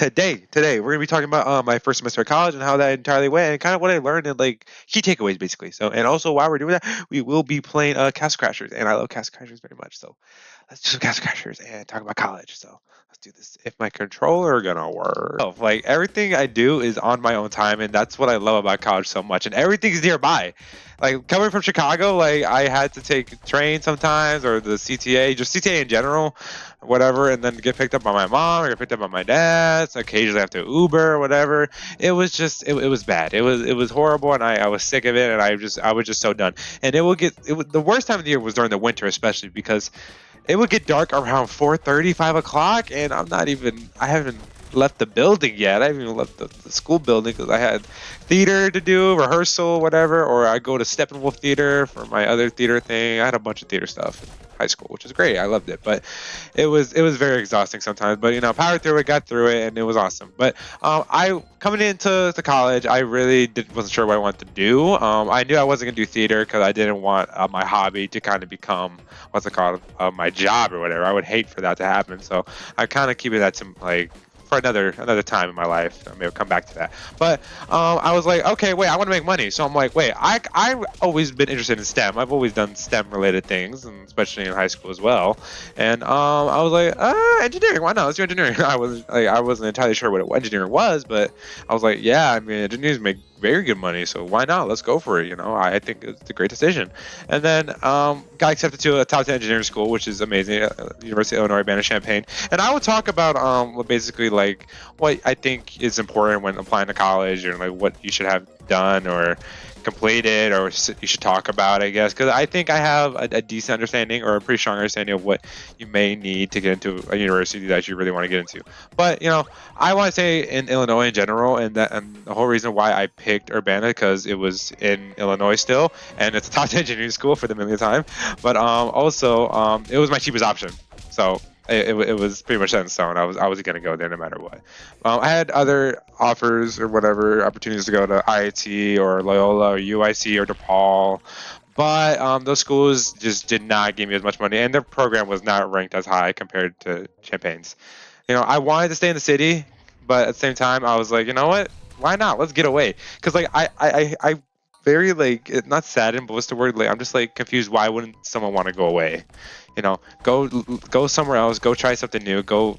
Today we're gonna be talking about my first semester of college and how that entirely went and kind of what I learned and like key takeaways basically. So and also while we're doing that, we will be playing Castle Crashers and I love Castle Crashers very much. So let's do some Castle Crashers and talk about college. So let's do this. If my controller gonna work, oh, like everything I do is on my own time and that's what I love about college so much. And everything's nearby. Like coming from Chicago, like I had to take train sometimes or the CTA, just CTA in general whatever, and then get picked up by my mom or get picked up by my dad. So occasionally I have to Uber or whatever. It was just it was bad. It was horrible, and I was sick of it, and I was just so done. And the worst time of the year was during the winter, especially because it would get dark around 4:30, 5 o'clock, and I haven't left the building yet. I haven't even left the school building because I had theater to do, rehearsal, whatever, or I go to Steppenwolf Theater for my other theater thing. I had a bunch of theater stuff in high school, which was great. I loved it, but it was very exhausting sometimes. But powered through it, got through it, and it was awesome. But I coming into the college, I really wasn't sure what I wanted to do. I knew I wasn't gonna do theater because I didn't want my hobby to kind of become what's it called my job or whatever. I would hate for that to happen. So I kind of keep it that some like for another time in my life. I may come back to that. But I was like, okay, wait, I want to make money. So I'm like, wait, I've always been interested in STEM. I've always done STEM related things, and especially in high school as well. And I was like, engineering, why not? Let's do engineering. I wasn't entirely sure what engineering was, but I was like, yeah, I mean, engineers make very good money, so why not? Let's go for it. I think it's a great decision. And then got accepted to a top 10 engineering school, which is amazing, University of Illinois Urbana-Champaign. And I would talk about basically like what I think is important when applying to college, or like what you should have done or completed, or you should talk about, I guess, because I think I have a decent understanding or a pretty strong understanding of what you may need to get into a university that you really want to get into. But I want to say in Illinois in general, and the whole reason why I picked Urbana because it was in Illinois still, and it's a top 10 engineering school for the millionth time. But also it was my cheapest option, so it was pretty much set in stone. I was gonna go there no matter what. I had other offers or whatever opportunities to go to IIT or Loyola or UIC or DePaul, but those schools just did not give me as much money, and their program was not ranked as high compared to Champaign's. I wanted to stay in the city, but at the same time, I was like, you know what? Why not? Let's get away. Because like I very like not saddened, but what's the word? Like I'm just like confused. Why wouldn't someone want to go away? Go somewhere else. Go try something new. Go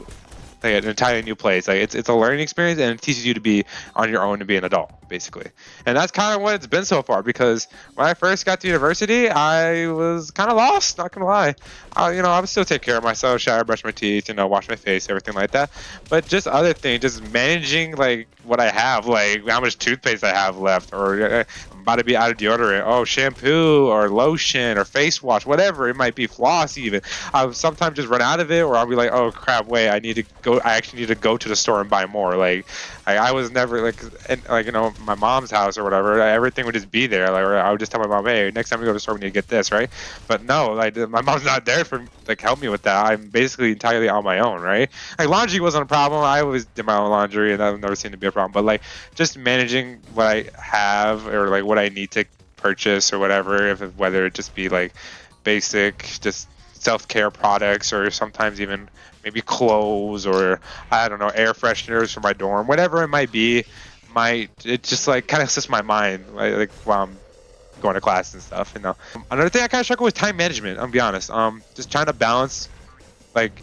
like an entirely new place. Like it's a learning experience, and it teaches you to be on your own and be an adult, basically. And that's kind of what it's been so far. Because when I first got to university, I was kind of lost. Not gonna lie. I would still take care of myself, shower, brush my teeth, wash my face, everything like that. But just other things, just managing like what I have, like how much toothpaste I have left, or I'm about to be out of deodorant. Oh, shampoo or lotion or face wash, whatever it might be, floss even. I would sometimes just run out of it, or I'll be like, oh crap, wait, I need to go. I actually need to go to the store and buy more. Like I was never like my mom's house or whatever. Everything would just be there. Like I would just tell my mom, hey, next time we go to the store, we need to get this, right? But no, like my mom's not there for like help me with that. I'm basically entirely on my own, right? Like laundry wasn't a problem. I always did my own laundry, and I've never seen it be a problem. But like just managing what I have or like what I need to purchase or whatever, whether it just be like basic, just self-care products, or sometimes even maybe clothes, or I don't know, air fresheners for my dorm, whatever it might be. It just like kind of assists my mind, like while I'm going to class and stuff. Another thing I kind of struggle with time management. I'm gonna be honest. Just trying to balance like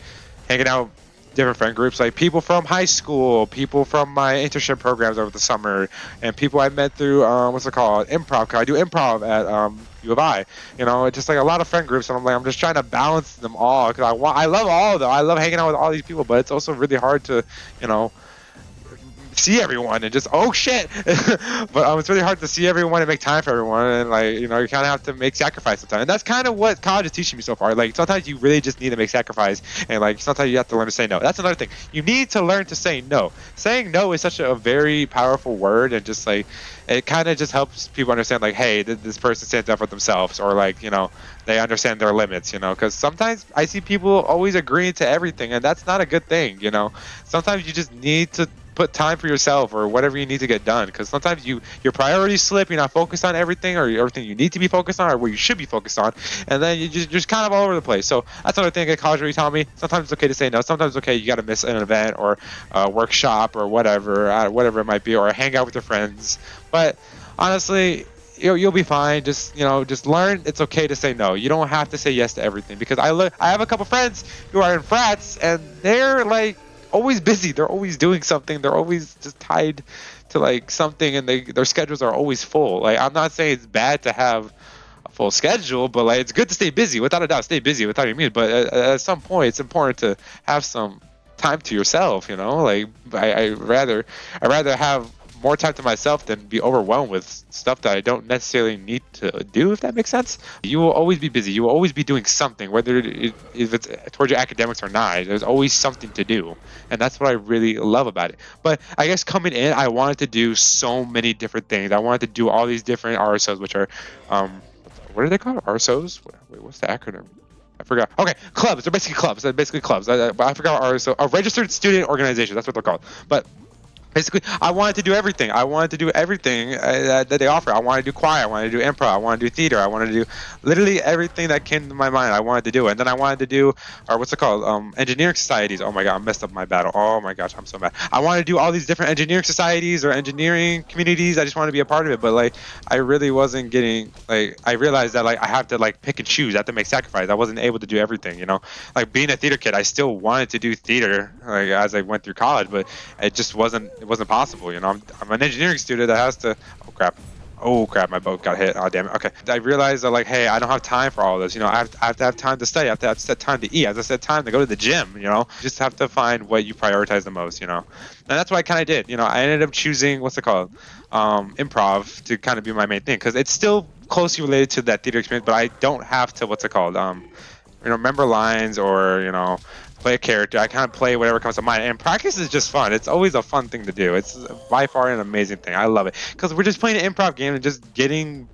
hanging out different friend groups, like people from high school, people from my internship programs over the summer, and people I met through what's it called, improv. 'Cause I do improv at U of I. It's just like a lot of friend groups, and I'm just trying to balance them all because I love all of them. I love hanging out with all these people, but it's also really hard to see everyone and just oh shit. But it's really hard to see everyone and make time for everyone, and like you kind of have to make sacrifice sometimes, and that's kind of what college is teaching me so far. Like sometimes you really just need to make sacrifice, and like sometimes you have to learn to say no. That's another thing, you need to learn to say no. Saying no is such a very powerful word, and just like it kind of just helps people understand like, hey, this person stands up for themselves, or like they understand their limits, because sometimes I see people always agreeing to everything, and that's not a good thing. Sometimes you just need to put time for yourself or whatever you need to get done, because sometimes your priorities slip, you're not focused on everything or everything you need to be focused on or where you should be focused on, and then you're just kind of all over the place. So that's another thing at college really taught me. Sometimes it's okay to say no. Sometimes it's okay, you got to miss an event or a workshop or whatever it might be, or hang out with your friends. But honestly, you'll be fine. Just learn. It's okay to say no. You don't have to say yes to everything, because I have a couple friends who are in frats and they're like always busy. They're always doing something. They're always just tied to like something, and their schedules are always full. Like, I'm not saying it's bad to have a full schedule, but like it's good to stay busy. Without a doubt, stay busy without any means. But at some point, it's important to have some time to yourself. Like I rather have more time to myself than be overwhelmed with stuff that I don't necessarily need to do, if that makes sense. You will always be busy. You will always be doing something, whether if it's towards your academics or not. There's always something to do. And that's what I really love about it. But I guess coming in, I wanted to do so many different things. I wanted to do all these different RSOs, which are, what are they called? RSOs? Wait, what's the acronym? I forgot. Okay, clubs. They're basically clubs. I forgot RSO. A registered student organization. That's what they're called. But basically, I wanted to do everything. I wanted to do everything that they offer. I wanted to do choir. I wanted to do improv. I wanted to do theater. I wanted to do literally everything that came to my mind. I wanted to do. And then I wanted to do, or what's it called? Engineering societies. Oh my God, I messed up my battle. Oh my gosh, I'm so mad. I wanted to do all these different engineering societies or engineering communities. I just wanted to be a part of it. But like, I really wasn't getting, like, I realized that like I have to like pick and choose. I have to make sacrifices. I wasn't able to do everything, Like being a theater kid, I still wanted to do theater like as I went through college, but it just wasn't possible. I'm an engineering student that has to. Oh crap, my boat got hit. Oh damn it. Okay, I realized that like, hey, I don't have time for all this. I have to have time to study. I have to set time to eat. I have to set time to go to the gym. You just have to find what you prioritize the most. And that's what I kind of did. I ended up choosing, what's it called, improv, to kind of be my main thing, because it's still closely related to that theater experience, but I don't have to, what's it called, remember lines or play a character. I kind of play whatever comes to mind, and practice is just fun. It's always a fun thing to do. It's by far an amazing thing. I love it, because we're just playing an improv game and just getting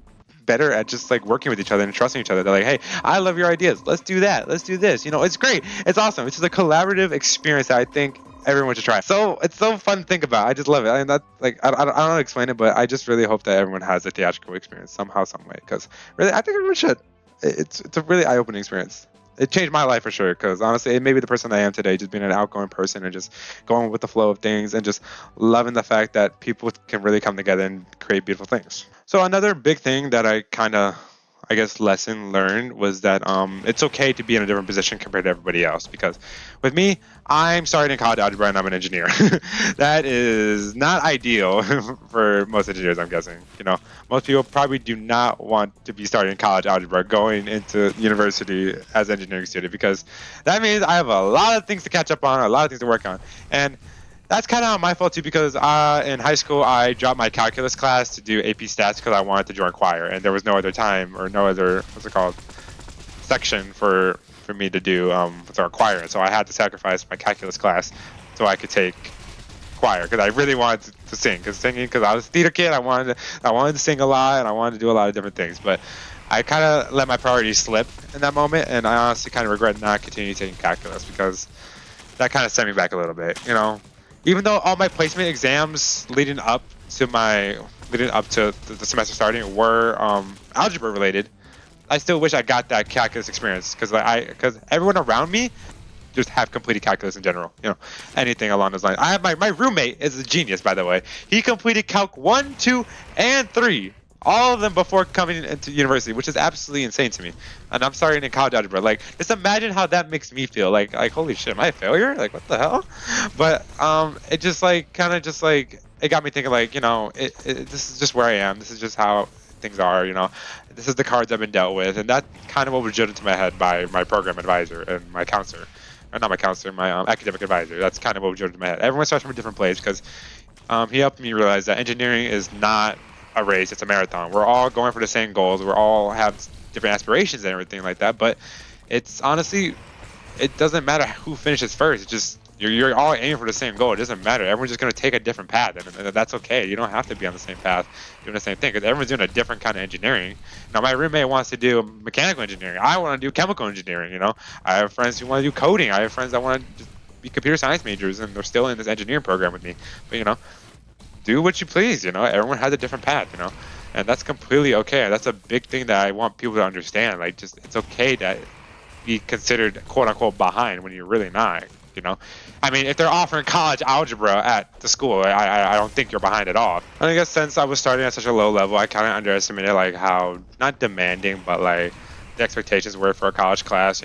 better at just like working with each other and trusting each other. They're like, hey, I love your ideas, let's do that, let's do this. It's great, it's awesome. It's just a collaborative experience that I think everyone should try. So it's so fun to think about. I just love it. I mean, that, like, I don't know how to explain it, but I just really hope that everyone has a theatrical experience somehow, some way, because really I think everyone should. It's a really eye-opening experience. It changed my life for sure, because honestly, it made me the person I am today, just being an outgoing person and just going with the flow of things and just loving the fact that people can really come together and create beautiful things. So another big thing that I kind of, I guess, lesson learned was that it's okay to be in a different position compared to everybody else. Because with me, I'm starting in college algebra and I'm an engineer. That is not ideal for most engineers, I'm guessing. Most people probably do not want to be starting in college algebra going into university as an engineering student, because that means I have a lot of things to catch up on, a lot of things to work on. And that's kind of my fault too, because in high school I dropped my calculus class to do AP Stats because I wanted to join choir, and there was no other time or no other, what's it called, section for me to do with our choir, and so I had to sacrifice my calculus class so I could take choir, because I really wanted to sing. Because I was a theater kid, I wanted to sing a lot and I wanted to do a lot of different things, but I kind of let my priorities slip in that moment, and I honestly kind of regret not continuing taking calculus, because that kind of set me back a little bit. Even though all my placement exams leading up to the semester starting were algebra related, I still wish I got that calculus experience, because everyone around me just have completed calculus in general. Anything along those lines. I have my roommate is a genius, by the way. He completed Calc 1, 2, and 3. All of them before coming into university, which is absolutely insane to me. And I'm starting in college algebra. Like, just imagine how that makes me feel. Like holy shit, am I a failure? Like, what the hell? But it just like kind of just like it got me thinking, like, this is just where I am. This is just how things are. This is the cards I've been dealt with, and that kind of what was drilled into my head by my program advisor and my counselor, or not my counselor, my academic advisor. That's kind of what was drilled into my head. Everyone starts from a different place, because he helped me realize that engineering is not a race, it's a marathon. We're all going for the same goals, we're all have different aspirations and everything like that, but it's honestly, it doesn't matter who finishes first. It's just you're all aiming for the same goal. It doesn't matter. Everyone's just going to take a different path, and that's okay. You don't have to be on the same path doing the same thing, because everyone's doing a different kind of engineering. Now, my roommate wants to do mechanical engineering. I want to do chemical engineering. I have friends who want to do coding. I have friends that want to just be computer science majors and they're still in this engineering program with me. But do what you please. Everyone has a different path. And that's completely okay. That's a big thing that I want people to understand. Like, just it's okay to be considered quote unquote behind when you're really not. I mean, if they're offering college algebra at the school, I don't think you're behind at all. I guess since I was starting at such a low level, I kind of underestimated like how not demanding, but like the expectations were for a college class.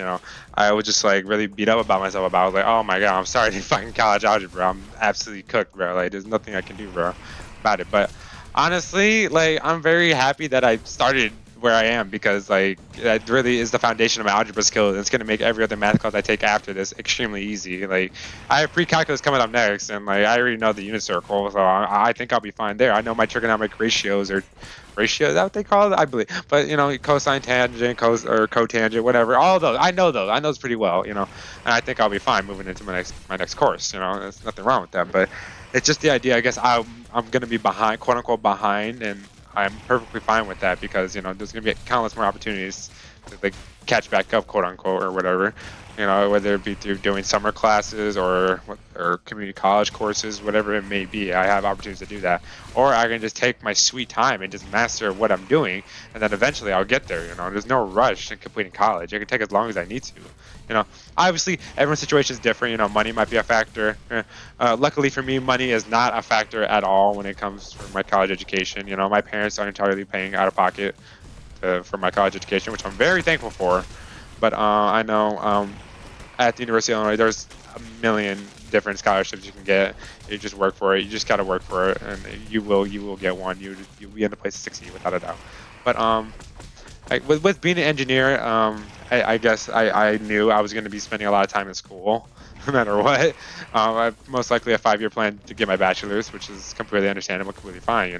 I would just like really beat up about myself about like, oh my god, I'm starting fucking college algebra. I'm absolutely cooked, bro. Like, there's nothing I can do, bro, about it. But honestly, like, I'm very happy that I started where I am because like that really is the foundation of my algebra skills. It's gonna make every other math class I take after this extremely easy. Like, I have pre-calculus coming up next, and like I already know the unit circle, so I think I'll be fine there. I know my trigonometric ratios or ratio, is that what they call it? I believe. But cosine tangent, or cotangent, whatever. All those, I know those. I know those pretty well. And I think I'll be fine moving into my next course. There's nothing wrong with that. But it's just the idea. I guess I'm gonna be behind, quote unquote behind, and I'm perfectly fine with that because there's gonna be countless more opportunities to like catch back up, quote unquote, or whatever. Whether it be through doing summer classes or community college courses, whatever it may be, I have opportunities to do that. Or I can just take my sweet time and just master what I'm doing, and then eventually I'll get there. There's no rush in completing college. I can take as long as I need to. Obviously everyone's situation is different. Money might be a factor. Luckily for me, money is not a factor at all when it comes to my college education. My parents are entirely paying out of pocket for my college education, which I'm very thankful for. But I know at the University of Illinois, there's a million different scholarships you can get. You just work for it. You just gotta work for it, and you will get one. You'll be in a place to succeed without a doubt. But with being an engineer, I guess I knew I was going to be spending a lot of time in school, no matter what. I most likely a 5-year plan to get my bachelor's, which is completely understandable, completely fine.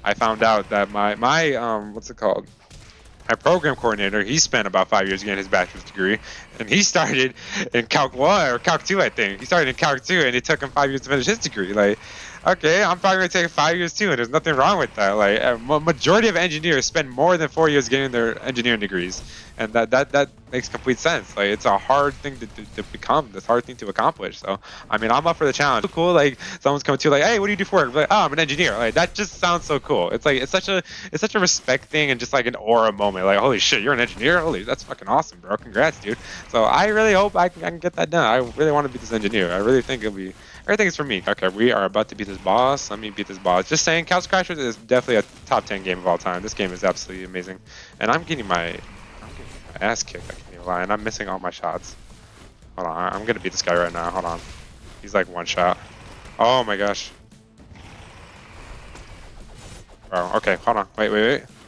I found out that my what's it called? My program coordinator, he spent about 5 years getting his bachelor's degree, and he started in Calc 1 or Calc 2, I think. He started in Calc 2, and it took him 5 years to finish his degree. Like, okay, I'm probably going to take 5 years too, and there's nothing wrong with that. Like, a majority of engineers spend more than 4 years getting their engineering degrees, and that makes complete sense. Like, it's a hard thing to become, this hard thing to accomplish. So, I mean, I'm up for the challenge. So cool, like, someone's coming to you, like, hey, what do you do for work? Like, oh, I'm an engineer. Like, that just sounds so cool. It's like, it's such a respect thing and just like an aura moment. Like, holy shit, you're an engineer? Holy, that's fucking awesome, bro. Congrats, dude. So I really hope I can get that done. I really want to be this engineer. I really think everything is for me. Okay, we are about to beat this boss. Let me beat this boss. Just saying, Couch Crashers is definitely a top 10 game of all time. This game is absolutely amazing. And I'm getting my ass kicked, I can't even lie, and I'm missing all my shots. Hold on, I'm gonna beat this guy right now. Hold on. He's like one shot. Oh my gosh. Bro, okay, hold on. Wait.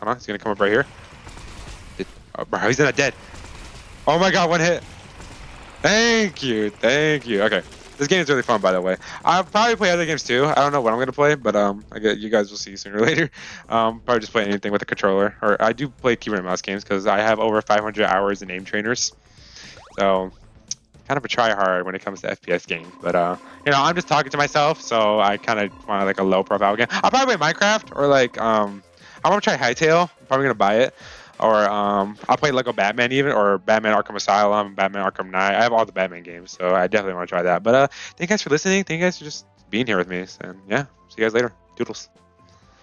Hold on, he's gonna come up right here. Oh, bro, he's not dead. Oh my god, one hit. Thank you. Okay. This game is really fun, by the way. I'll probably play other games too. I don't know what I'm gonna play, but I guess you guys will see sooner or later. Probably just play anything with a controller, or I do play keyboard and mouse games because I have over 500 hours in aim trainers. So kind of a try hard when it comes to FPS games. But I'm just talking to myself, so I kind of want like a low profile game. I'll probably play Minecraft or like I want to try Hytale. I'm probably gonna buy it. Or I'll play Lego Batman even, or Batman Arkham Asylum, Batman Arkham Knight. I have all the Batman games, so I definitely want to try that. But thank you guys for listening. Thank you guys for just being here with me. And yeah, see you guys later. Doodles.